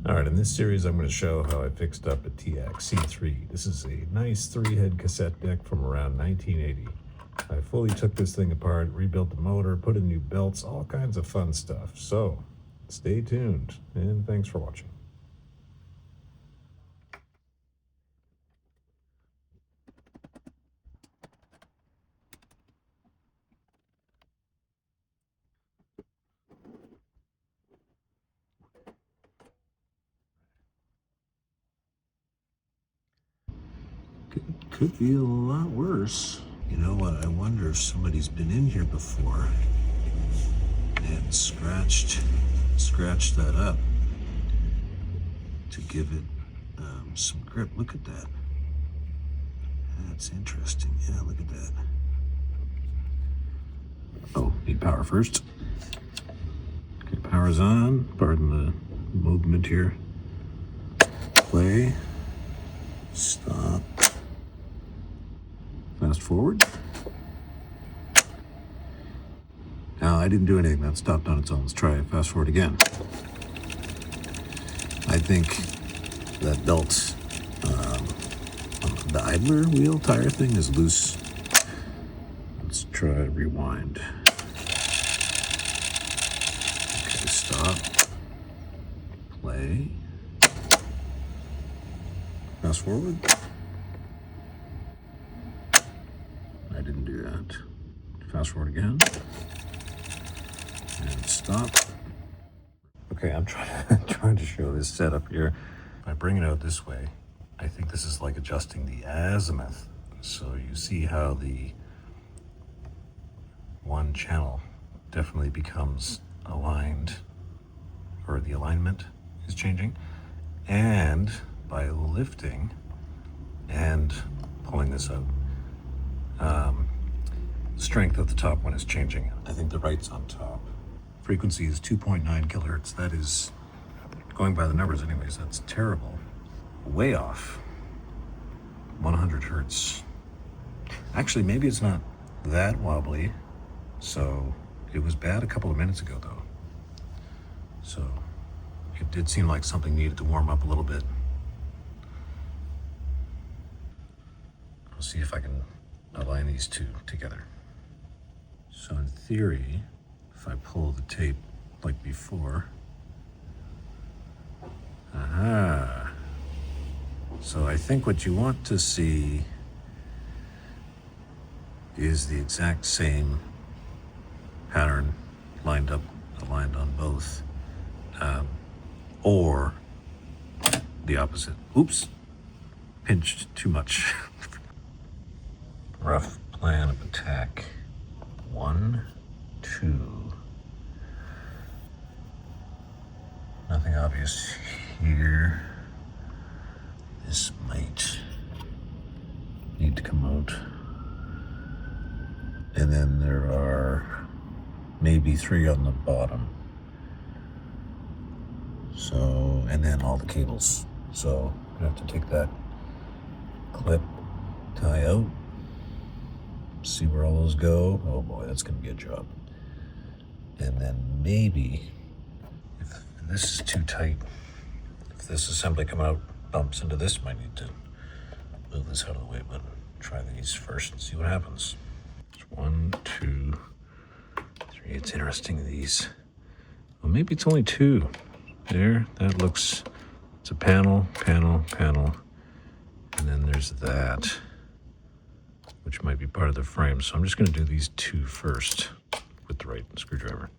All right, in this series, I'm going to show how I fixed up a TEAC C-3. This is a nice 3-head cassette deck from around 1980. I fully took this thing apart, rebuilt the motor, put in new belts, all kinds of fun stuff. So, stay tuned, and thanks for watching. Could feel a lot worse. You know what? I wonder if somebody's been in here before and scratched that up to give it some grip. Look at that. That's interesting. Yeah, look at that. Oh, need power first. Okay, power's on. Pardon the movement here. Play. Stop. Fast forward. Now, I didn't do anything. That stopped on its own. Let's try it. Fast forward again. I think that belt, the idler wheel tire thing is loose. Let's try rewind. Okay, stop. Play. Fast forward. I didn't do that. Fast forward again. And stop. Okay, I'm trying to show this setup here. If I bring it out this way, I think this is like adjusting the azimuth. So you see how the one channel definitely becomes aligned, or the alignment is changing. And by lifting and pulling this out, strength at the top one is changing. I think the right's on top. Frequency is 2.9 kilohertz. That is, going by the numbers anyways, that's terrible. Way off. 100 hertz. Actually, maybe it's not that wobbly. So it was bad a couple of minutes ago though. So it did seem like something needed to warm up a little bit. I'll see if I can align these two together. So in theory, if I pull the tape like before, aha. So I think what you want to see is the exact same pattern aligned on both, or the opposite. Oops, pinched too much. Rough plan of attack. 1, 2. Nothing obvious here. This might need to come out. And then there are maybe 3 on the bottom. So, and then all the cables. So I'm gonna have to take that clip tie out, see where all those go. Oh boy, that's gonna be a job. And then maybe, if this is too tight, if this assembly coming out bumps into this, might need to move this out of the way, but try these first and see what happens. 1, 2, 3. It's interesting, these. Well, maybe it's only 2. There, that looks, it's a panel, and then there's that, which might be part of the frame. So I'm just gonna do these 2 first with the right screwdriver.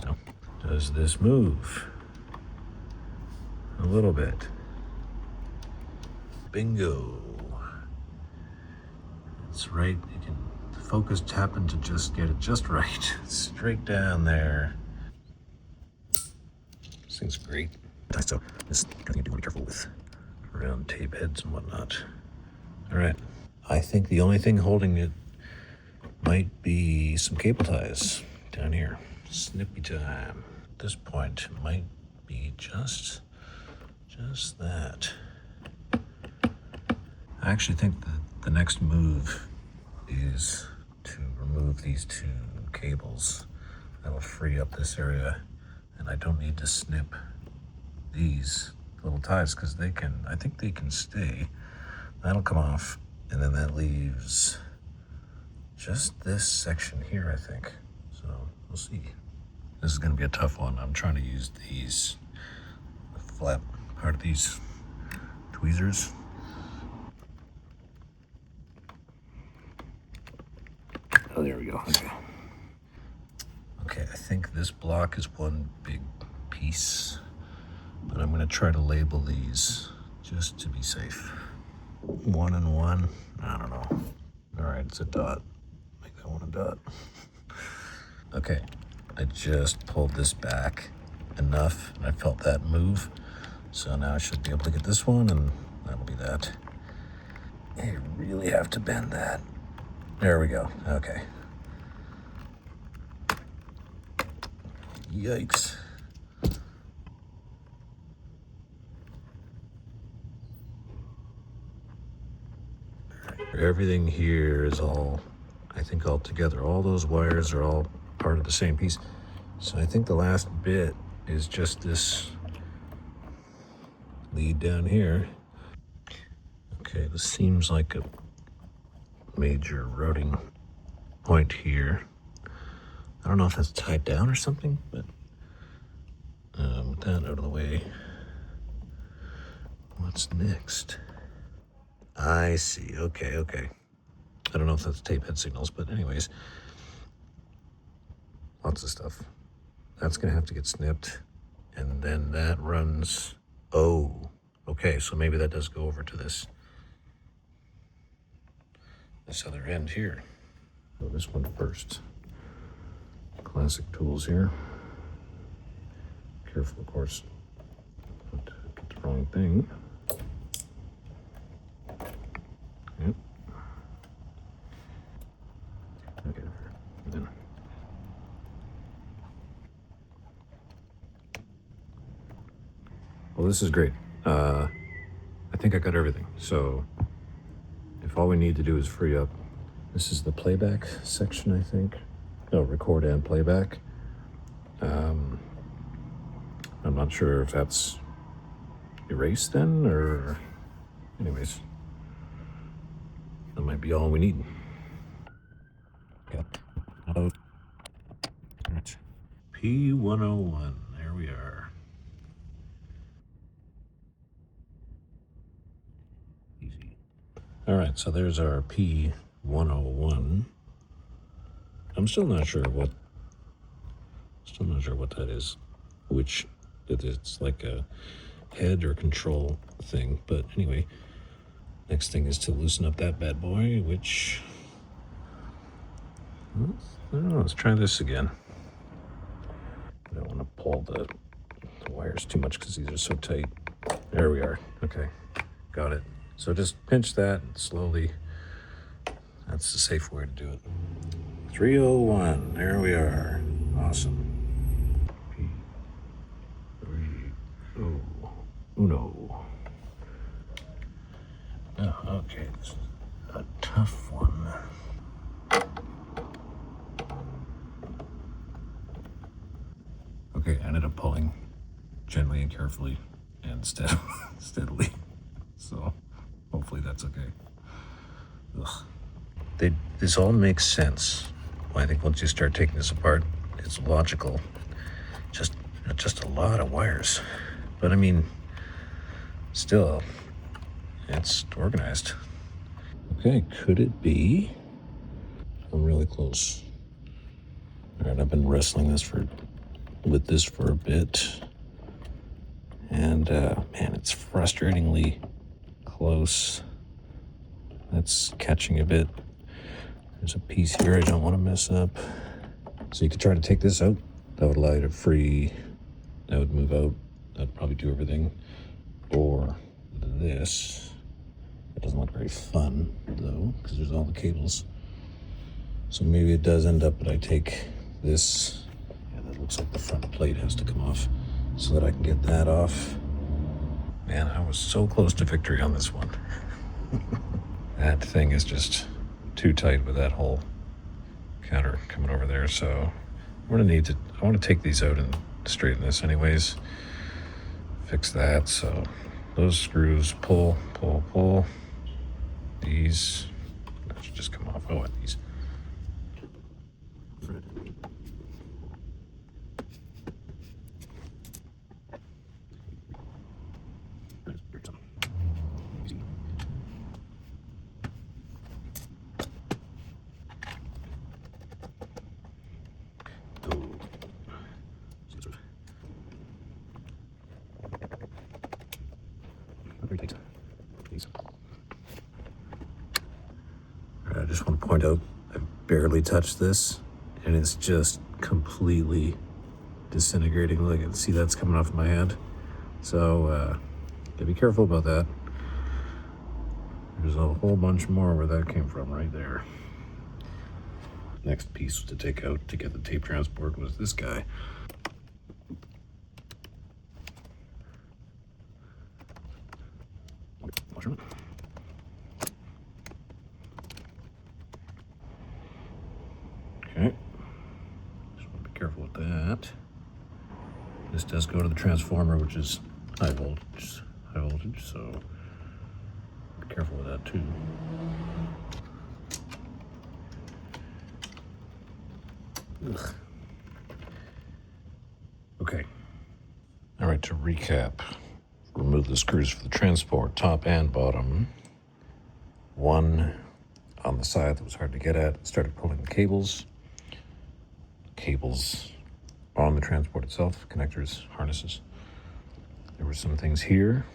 Now, does this move? A little bit. Bingo. That's right. You can, the focus happened to just get it just right. Straight down there. This thing's great. So this I think you do want to be careful with round tape heads and whatnot. All right. I think the only thing holding it might be some cable ties down here. Snippy time. At this point, it might be just that. I actually think that the next move is these two cables. That'll free up this area, and I don't need to snip these little ties because they can, I think they can stay. That'll come off, and then that leaves just this section here, I think. So we'll see. This is gonna be a tough one. I'm trying to use these, the flat part of these tweezers. Oh, there we go, okay. Okay, I think this block is one big piece, but I'm gonna try to label these just to be safe. 1 and 1, I don't know. All right, it's a dot. Make that one a dot. Okay, I just pulled this back enough, and I felt that move. So now I should be able to get this one, and that'll be that. You really have to bend that. There we go, okay. Yikes. Everything here is all, I think, all together. All those wires are all part of the same piece. So I think the last bit is just this lead down here. Okay, this seems like a major routing point here. I don't know if that's tied down or something, but with that out of the way, what's next? I see, okay. I don't know if that's tape head signals, but anyways, lots of stuff. That's gonna have to get snipped, and then that runs, oh, okay, so maybe that does go over to this other end here. So this one first. Classic tools here. Careful, of course, not to get the wrong thing. Yep. Okay. Then. Well, this is great. I think I got everything. So if all we need to do is free up, this is the playback section, I think. No, record and playback. I'm not sure if that's erased then, or anyways, that might be all we need. P101, there we are. Easy. All right, so there's our P101. I'm still not sure what that is, which it's like a head or control thing. But anyway, next thing is to loosen up that bad boy, which, I don't know, let's try this again. I don't want to pull the wires too much because these are so tight. There we are, okay, got it. So just pinch that slowly. That's the safe way to do it. 301, there we are. Awesome. Uno. Oh, okay, this is a tough one. Okay, I ended up pulling gently and carefully and steadily. So hopefully that's okay. Ugh. This all makes sense. I think once you start taking this apart, it's logical. Just a lot of wires. But I mean, still, it's organized. Okay, could it be? I'm really close. All right, I've been wrestling with this for a bit. And man, it's frustratingly close. That's catching a bit. There's a piece here I don't want to mess up. So you could try to take this out. That would allow you to free. That would move out. That'd probably do everything. Or this. It doesn't look very fun, though, because there's all the cables. So maybe it does end up that I take this. Yeah, that looks like the front plate has to come off so that I can get that off. Man, I was so close to victory on this one. That thing is just too tight with that whole counter coming over there, so we're gonna need to, I want to take these out and straighten this anyways. Fix that, so those screws pull. These, that should just come off. Oh, and these. I just want to point out, I barely touched this, and it's just completely disintegrating. Look, I can see that's coming off my hand. So, gotta be careful about that. There's a whole bunch more where that came from right there. Next piece to take out to get the tape transport was this guy. Okay, just want to be careful with that. This does go to the transformer, which is high voltage, so be careful with that too. Ugh. Okay. All right, to recap, remove the screws for the transport, top and bottom. One on the side that was hard to get at, started pulling the cables. Cables on the transport itself, connectors, harnesses. There were some things here.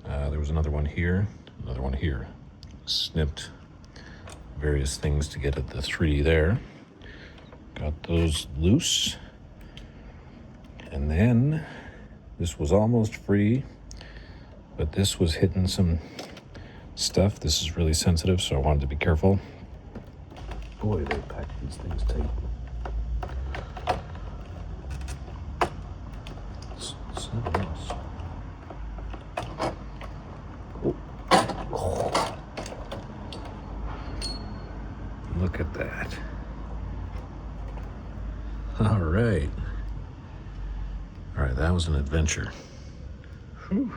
There was another one here, another one here. Snipped various things to get at the 3 there. Got those loose. And then this was almost free, but this was hitting some stuff. This is really sensitive, so I wanted to be careful. Boy, they pack these things tight. Oh. Look at that. All right. All right, that was an adventure. Whew.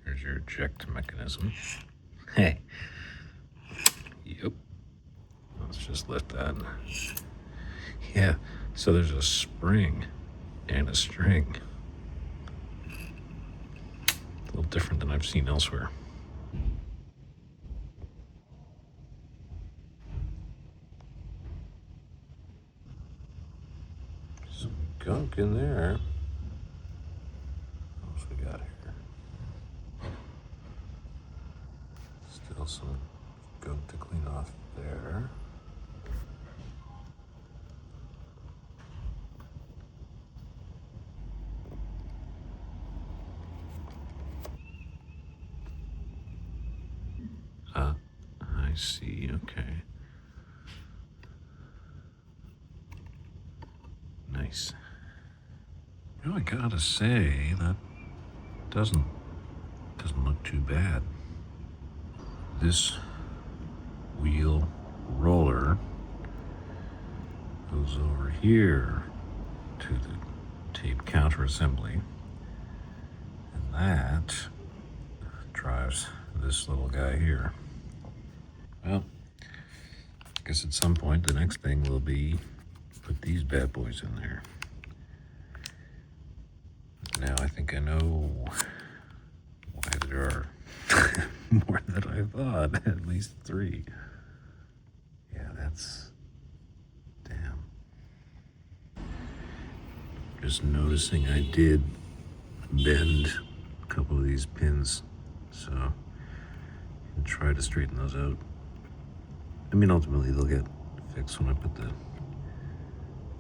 Here's your eject mechanism. Hey. Yep. Let's just lift that. Yeah, so there's a spring and a string. A little different than I've seen elsewhere. Some gunk in there. What else we got here? Still some gunk to clean off there. I see, okay. Nice. You know, I gotta say, that doesn't look too bad. This wheel roller goes over here to the tape counter assembly, and that drives this little guy here. Well, I guess at some point the next thing will be put these bad boys in there. Now I think I know why there are more than I thought, at least 3. Yeah, that's, damn. Just noticing I did bend a couple of these pins, so I'll try to straighten those out. I mean, ultimately they'll get fixed when I put the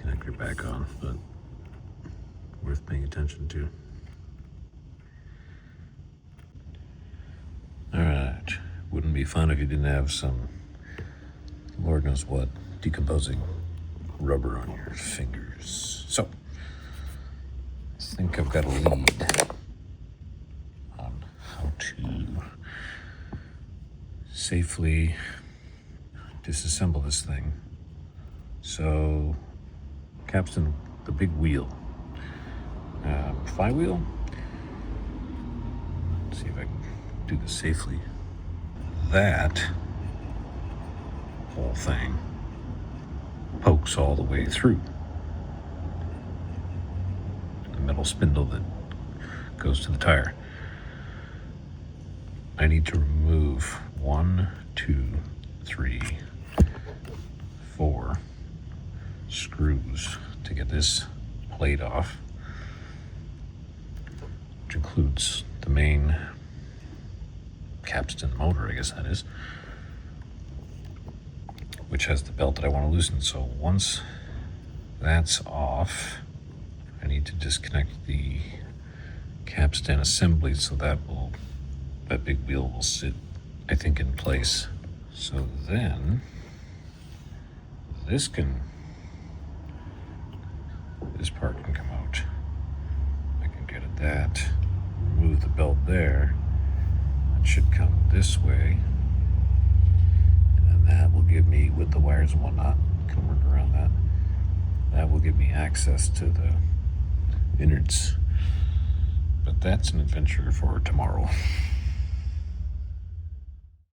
connector back on, but we're worth paying attention to. All right, wouldn't be fun if you didn't have some, Lord knows what, decomposing rubber on your fingers. So, I think I've got a lead on how to safely disassemble this thing. So, Capstan, the big wheel, flywheel. Let's see if I can do this safely. That whole thing pokes all the way through the metal spindle that goes to the tire. I need to remove 1, 2, 3, 4 screws to get this plate off, which includes the main Capstan motor, I guess that is, which has the belt that I want to loosen. So once that's off, I need to disconnect the Capstan assembly so that big wheel will sit, I think, in place. So then this part can come out. I can get at that, remove the belt there. It should come this way. And then that will give me, with the wires and whatnot, can work around that. That will give me access to the innards. But that's an adventure for tomorrow.